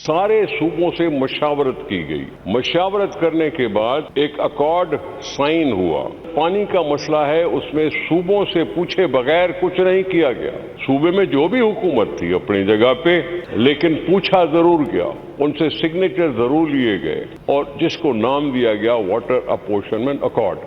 सारे सूबों से मशावरत की गई। मशावरत करने के बाद एक अकॉर्ड साइन हुआ। पानी का मसला है, उसमें सूबों से पूछे बगैर कुछ नहीं किया गया। सूबे में जो भी हुकूमत थी अपनी जगह पे, लेकिन पूछा जरूर गया, उनसे सिग्नेचर जरूर लिए गए और जिसको नाम दिया गया वाटर अपोर्शनमेंट अकॉर्ड।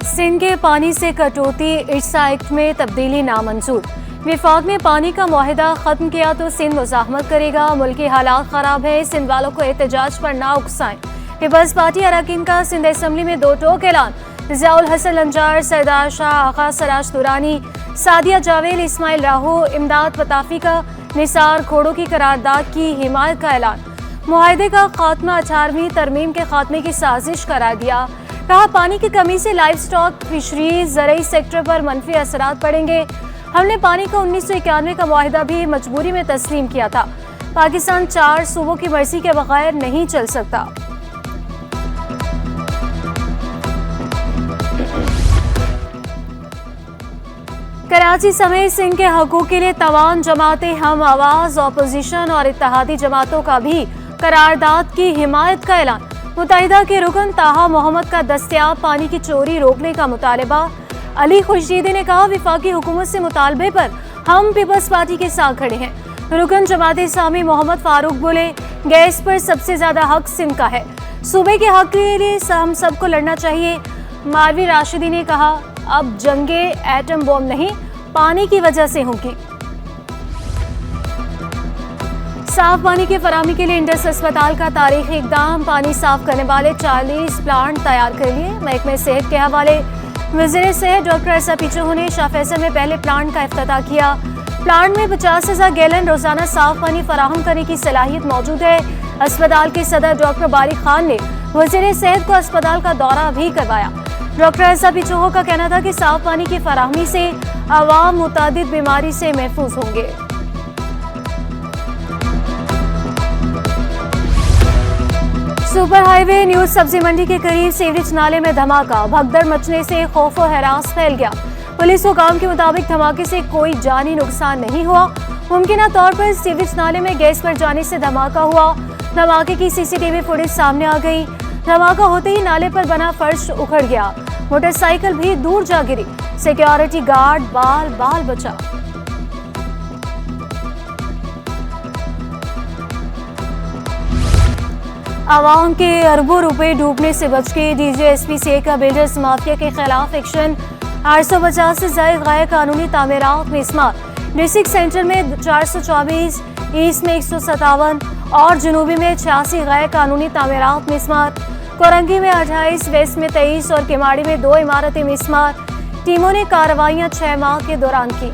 सिंध के पानी से कटौती इर्सा एक्ट में तब्दीली नामंजूर। विफाक ने पानी का मुआहिदा खत्म किया तो सिंध मुज़ाहमत करेगा। मुल्की हालात खराब है, सिंध वालों को एहतजाज पर ना उकसाएं। पीपल्स पार्टी अरकान का सिंध असम्बली में दो टोक ऐलान। ज़ियाउल हसन लंजार, सरदार शाह, आगा सराज दुरानी, सादिया जावेल, इस्माइल राहू, इमदाद पताफी का निसार खोड़ों की करारदाद की हिमायत का ऐलान। मुआहिदे का खात्मा 18वीं तरमीम के खात्मे की साजिश करार दिया। कहा पानी की कमी से लाइव स्टॉक, फिशरीज, ज़रई सेक्टर पर मनफी असरात पड़ेंगे। हमने पानी का 1991 का मुआहिदा भी मजबूरी में तस्लीम किया था। पाकिस्तान 4 सूबों की मर्जी के बगैर नहीं चल सकता। कराची समेत सिंध के हकूक के लिए तमाम जमातें हम आवाज, अपोजिशन और इत्तेहादी जमातों का भी करारदाद की हिमायत का ऐलान। मुत्तहिदा के रुकन ताहा मोहम्मद का दस्तयाब पानी की चोरी रोकने का मुतालबा। अली खुर्शीदी ने कहा विफाकी हुकूमत से मुतालबे पर हम पीपल्स पार्टी के साथ खड़े हैं। रुकन जमात इस्लामी मोहम्मद फारूक बोले गैस पर सबसे ज्यादा हक सिंध का है, सूबे के हक के लिए हम सबको लड़ना चाहिए। मारवी राशिदी ने कहा अब जंगे एटम बॉम्ब नहीं, पानी की वजह से होगी। साफ पानी की फराहमी के लिए इंडस अस्पताल का तारीखी इकदाम। पानी साफ करने वाले 40 प्लांट तैयार कर लिए। महकमे सेहत के हवाले वज़ीर सेहत डॉक्टर एसा पीछू ने शाह फैसल में पहले प्लांट का इफ्तिताह किया। प्लांट में 50,000 गैलन रोजाना साफ पानी फराहम करने की सलाहियत मौजूद है। अस्पताल के सदर डॉक्टर बारिक खान ने वज़ीर सेहत को अस्पताल का दौरा भी करवाया। डॉक्टर एसा पीछू का कहना था कि साफ पानी की फराहमी से आवाम मुतादिद बीमारी से महफूज होंगे। सुपर हाईवे न्यूज सब्जी मंडी के करीब सीवरेज नाले में धमाका। भगदड़ मचने से खौफ और हरास फैल गया। पुलिस हुकाम के मुताबिक धमाके से कोई जानी नुकसान नहीं हुआ। मुमकिन तौर पर सीवरेज नाले में गैस भर जाने से धमाका हुआ। धमाके की सीसीटीवी फुटेज सामने आ गई। धमाका होते ही नाले पर बना फर्श उखड़ गया। मोटरसाइकिल भी दूर जा गिरी। सिक्योरिटी गार्ड बाल बाल बचा। आवाम के अरबों रुपए डूबने से बच के डीजीएसपी से का बिल्डर्स माफिया के खिलाफ एक्शन। 850 से ज्यादा गैर कानूनी तामीरात में इस्माल। डिस्ट्रिक्ट सेंटर में 424, ईस्ट में 157 और जनूबी में 86 गैर कानूनी तामीरात में इस्माल। कोरंगी में 28, वेस्ट में 23 और किमाड़ी में 2 इमारतें में इस्माल। टीमों ने कार्रवाइयां 6 माह के दौरान की।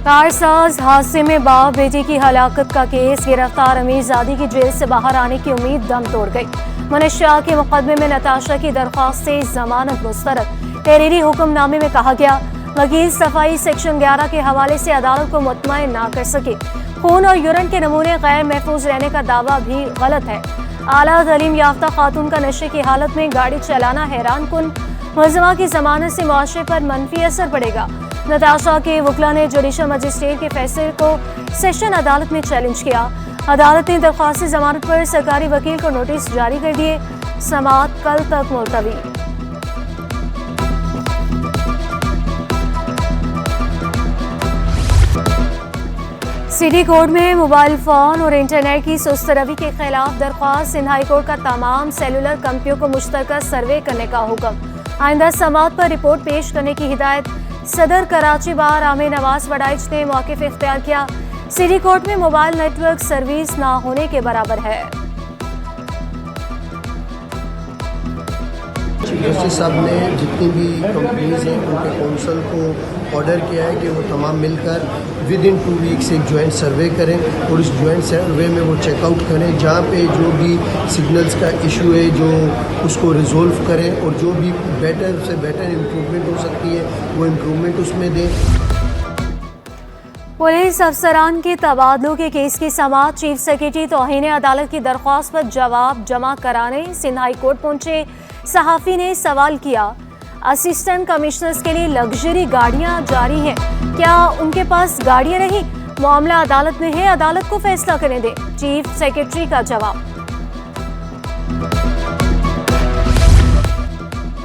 कारसाज हादसे में बाप बेटी की हलाकत का केस। गिरफ्तार अमीरजादी की जेल से बाहर आने की उम्मीद दम तोड़ गई। मनशिया के मुकदमे में नताशा की दरख्वास्त से जमानत मुस्तरद। तहरीरी हुक्मनामे में कहा गया वकील सफाई सेक्शन 11 के हवाले से अदालत को मुतमईन ना कर सके। खून और यूरिन के नमूने गैर महफूज रहने का दावा भी गलत है। आला तालीम याफ्ता खातून का नशे की हालत में गाड़ी चलाना हैरान कुन। मुलजमा की जमानत से मुआशरे पर मनफी असर पड़ेगा। नताशा के वकला ने जुडिशल मजिस्ट्रेट के फैसले को सेशन अदालत में चैलेंज किया। अदालत ने दरख्वास्त जमानत पर सरकारी वकील को नोटिस जारी कर दिए। समाअत कल तक मुलतवी। सिटी कोर्ट में मोबाइल फोन और इंटरनेट की सुस्त रवि के खिलाफ दरख्वास्त। सिंध हाई कोर्ट का तमाम सेलुलर कंपनियों को मुश्तरका सर्वे करने का हुक्म। आइंदा समाअत पर रिपोर्ट पेश करने की हिदायत। सदर कराची बार आमिर नवाज वडाइच ने मौक़िफ़ इख्तियार किया। सिटी कोर्ट में मोबाइल नेटवर्क सर्विस ना होने के बराबर है। चीफ जस्टिस साहब ने जितनी भी कंपनीज हैं उनके काउंसिल को ऑर्डर किया है कि वो तमाम मिलकर विद इन 2 वीक्स एक जॉइंट सर्वे करें और इस जॉइंट सर्वे में वो चेकआउट करें जहाँ पे जो भी सिग्नल्स का इशू है जो उसको रिजोल्व करें और जो भी बेटर से बेटर इम्प्रूवमेंट हो सकती है वो इम्प्रूवमेंट उसमें दें। पुलिस अफसरान के तबादलों के केस की समाअत। चीफ सेक्रेटरी तौहीन अदालत की दरख्वास्त पर जवाब जमा कराने सिंध हाई कोर्ट पहुंचे सहाफ़ी ने सवाल किया असिस्टेंट कमिश्नर्स के लिए लग्जरी गाड़ियां जारी हैं, क्या उनके पास गाड़ियां नहीं? मामला अदालत में है, अदालत को फैसला करने दें, चीफ सेक्रेटरी का जवाब।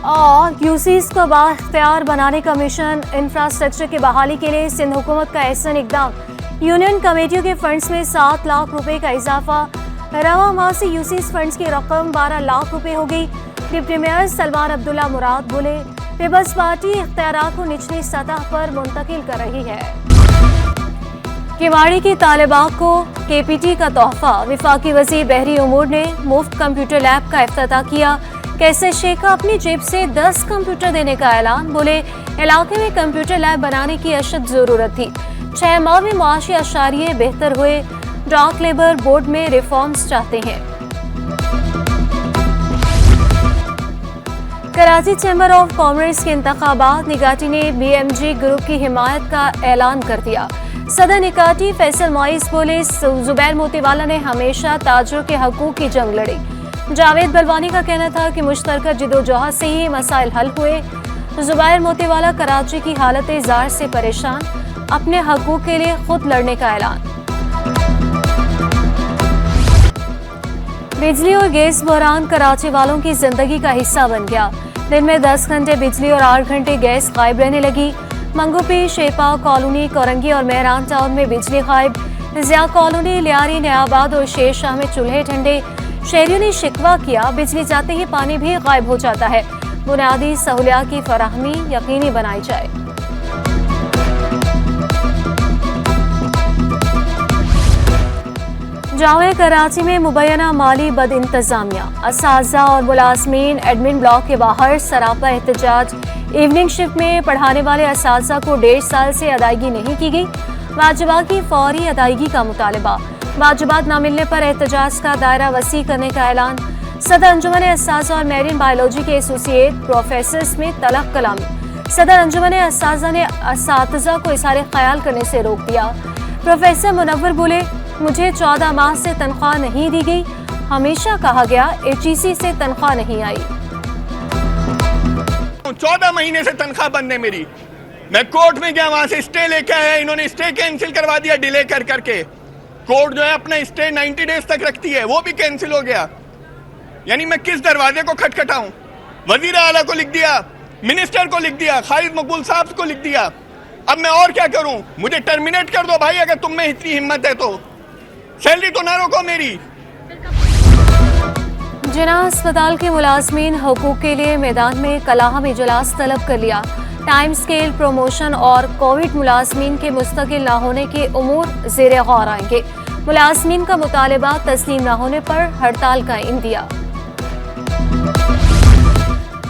और यूसीज को बाख्तियार बनाने का मिशन, इंफ्रास्ट्रक्चर की बहाली के लिए सिंध हुकूमत का ऐसा इकदाम। यूनियन कमेटियों के फंड्स में 7 लाख रुपए का इजाफा। रवा माह से यूसीज फंड्स की रकम 12 लाख रुपए हो गई। डिप्टी मेयर सलमान अब्दुल्ला मुराद बोले, पीपल्स पार्टी इख्तियारात को निचली सतह पर मुंतकिल कर रही है। किवाड़ी की तालिबात को केपीटी का तोहफा। विफाकी वजीर बहरी उमूर ने मुफ्त कंप्यूटर लैब का इफ्तिताह किया। कैसे शेख का अपनी जेब से 10 कंप्यूटर देने का ऐलान। बोले, इलाके में कंप्यूटर लैब बनाने की अशद जरूरत थी। 6 माह में मुआशी अशारिये बेहतर हुए। डार्क लेबर बोर्ड में रिफॉर्म्स चाहते हैं। कराची चैम्बर ऑफ कॉमर्स के इंतखाबात। निकाटी ने BMG ग्रुप की हिमायत का ऐलान कर दिया। सदर निकाटी फैसल मोइस बोले, जुबैर मोतीवाला ने हमेशा ताजरों के हकूक की जंग लड़ी। जावेद बलवानी का कहना था कि मुश्तरका जिदोजहद से ही मसाइल हल हुए। जुबैर मोतीवाला कराची की हालत जार से परेशान, अपने हकूक के लिए खुद लड़ने का ऐलान। बिजली और गैस बहरान कराची वालों की जिंदगी का हिस्सा बन गया। दिन में 10 घंटे बिजली और 8 घंटे गैस गायब रहने लगी। मंगोपी, शेपा कॉलोनी, कोरंगी और मेहरान टाउन में बिजली गायब। जिया कॉलोनी, लियारी, नयाबाद और शेर शाह में चूल्हे ठंडे। शहरियों ने शिकवा किया, बिजली जाते ही पानी भी गायब हो जाता है। बुनियादी सहूलियात की फराहमी यकीनी बनाई जाए। जावे कराची में मुबैना माली बद इंतजामिया। असातिज़ा और मुलाजमीन एडमिन ब्लॉक के बाहर सरापा एहतजाज। इवनिंग शिफ्ट में पढ़ाने वाले असातिज़ा को 1.5 साल से अदायगी नहीं की गई। वाजिबात की फौरी अदायगी का मुतालबा। वाजिबात न मिलने पर एहतजाज का दायरा वसी करने का ऐलान। सदर अंजुमन असातिज़ा और मेरीन बायोलॉजी के एसोसिएट प्रोफेसर्स में तलब कलामी। सदर अंजुमन असातिज़ा ने असातिज़ा को इशारे ख्याल करने से रोक दिया। प्रोफेसर मुनव्वर बोले, मुझे 14 माह से तनख्वाह नहीं दी गई। हमेशा कहा गया HEC से तनख्वाह नहीं आई। 14 महीने से तनख्वाह बंद है मेरी। मैं कोर्ट में गया, वहां से स्टे लेके आया, इन्होंने स्टे कैंसिल करवा दिया डिले कर करके। कोर्ट जो है अपना स्टे 90 डेज तक रखती है, वो भी कैंसिल हो गया। यानी मैं किस दरवाजे को खटखटाऊं? वजीर आला को लिख दिया, मिनिस्टर को लिख दिया, खालिद मकबूल साहब को लिख दिया। अब मैं और क्या करूं? मुझे टर्मिनेट कर दो भाई, अगर तुम में इतनी हिम्मत है तो। सैलरी तो ना रोको मेरी। जिना अस्पताल के मुलाजमीन हकूक के लिए मैदान में कलाहम इजलास तलब कर लिया। टाइम स्केल, प्रमोशन और कोविड मुलाजमीन के मुस्तकिल न होने के उमूर ज़ेरे गौर आएंगे। मुलाजमीन का मुतालबा तस्लीम न होने पर हड़ताल का इंदिया।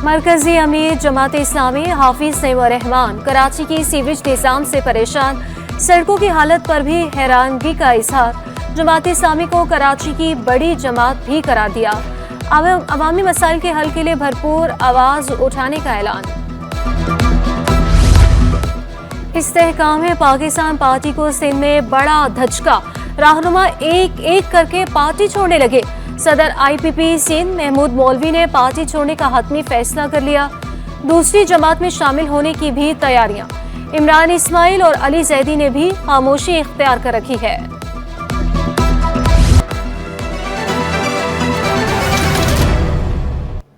मरकजी अमीर जमात इस्लामी हाफिज सईद रहमान कराची की सीवरेज निज़ाम से परेशान। सड़कों की हालत पर भी हैरानगी का इजहार। जमात इस्लामी को कराची की बड़ी जमात भी करार दिया। अवामी मसाइल के हल के लिए भरपूर आवाज उठाने का ऐलान। इस्तेहकाम पाकिस्तान पार्टी को सिंध में बड़ा धचका। रहनुमा एक एक करके पार्टी छोड़ने लगे। सदर IPP सिंध महमूद मौलवी ने पार्टी छोड़ने का हतमी फैसला कर लिया। दूसरी जमात में शामिल होने की भी तैयारियां। इमरान इस्माइल और अली जैदी ने भी खामोशी इख्तियार कर रखी है।